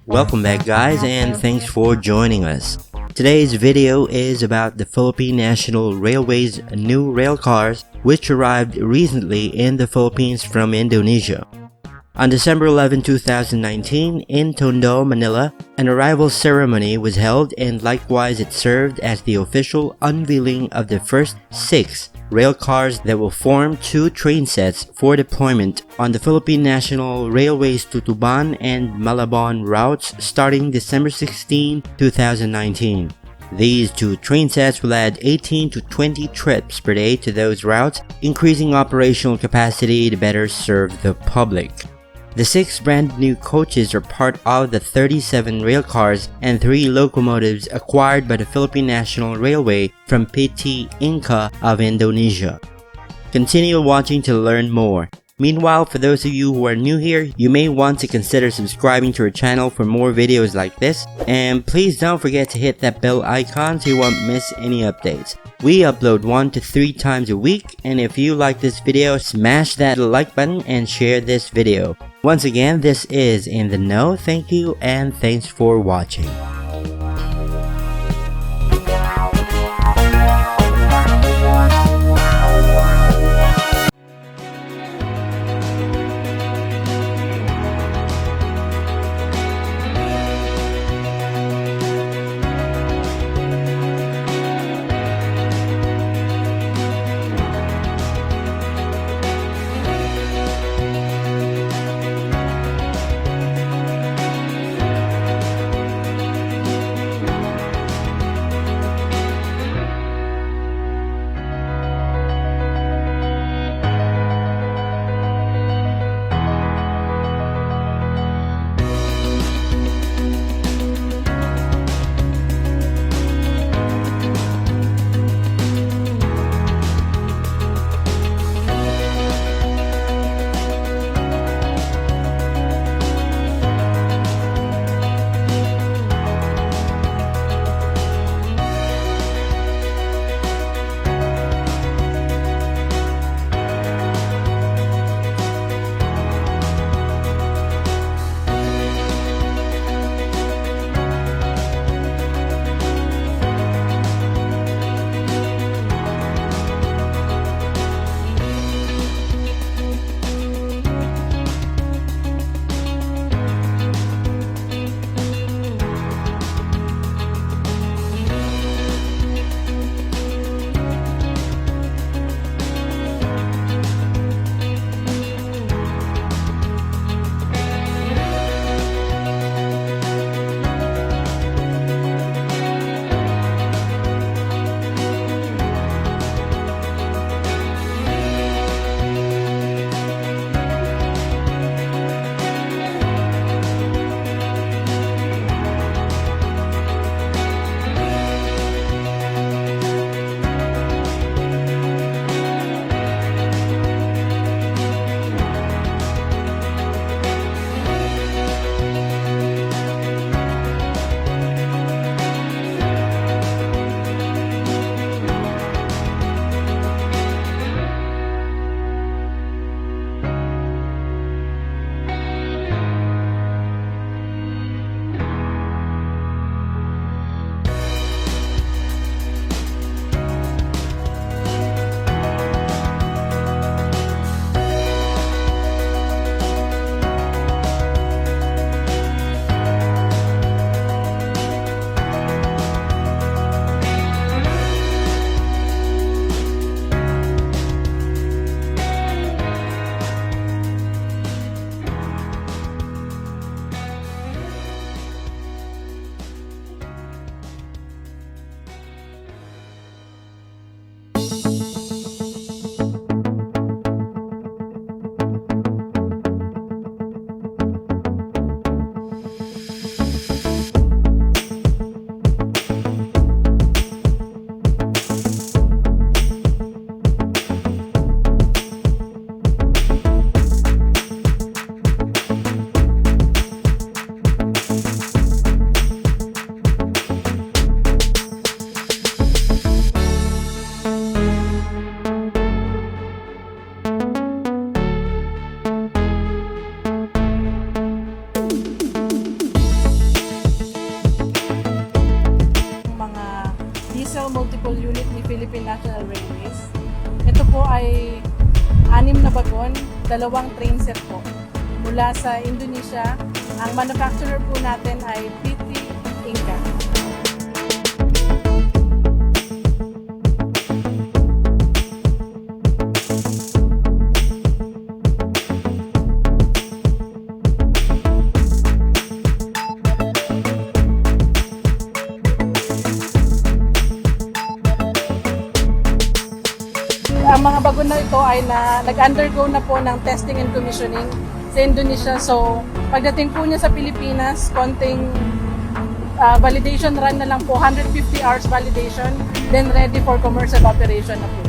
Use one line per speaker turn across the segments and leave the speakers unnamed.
Welcome back guys, and thanks for joining us. Today's video is about the Philippine National Railway's new railcars, which arrived recently in the Philippines from Indonesia. On December 11, 2019, in Tondo, Manila, an arrival ceremony was held, and likewise it served as the official unveiling of the first 6 railcars that will form 2 train sets for deployment on the Philippine National Railway's Tutuban and Malabon routes starting December 16, 2019. These 2 train sets will add 18 to 20 trips per day to those routes, increasing operational capacity to better serve the public. The 6 brand new coaches are part of the 37 railcars and 3 locomotives acquired by the Philippine National Railway from PT Inka of Indonesia. Continue watching to learn more. Meanwhile, for those of you who are new here, you may want to consider subscribing to our channel for more videos like this, and please don't forget to hit that bell icon so you won't miss any updates. We upload 1 to 3 times a week, and if you like this video, smash that like button and share this video. Once again, this is In The Know. Thank you and thanks for watching.
dalawang train set po mula sa Indonesia. Ang manufacturer po natin ay PT Inca. Ang mga bago na ito ay nag-undergo na po ng testing and commissioning sa Indonesia. So, pagdating po niya sa Pilipinas, konting validation run na lang po, 150 hours validation, then ready for commercial operation na po.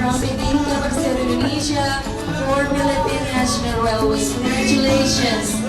From Indonesia for Philippine National Railway. Congratulations!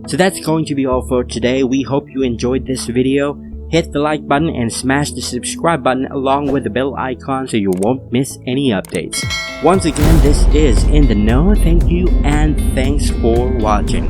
So that's going to be all for today. We hope you enjoyed this video. Hit the like button and smash the subscribe button along with the bell icon so you won't miss any updates. Once again, this is In the Know. Thank you and thanks for watching.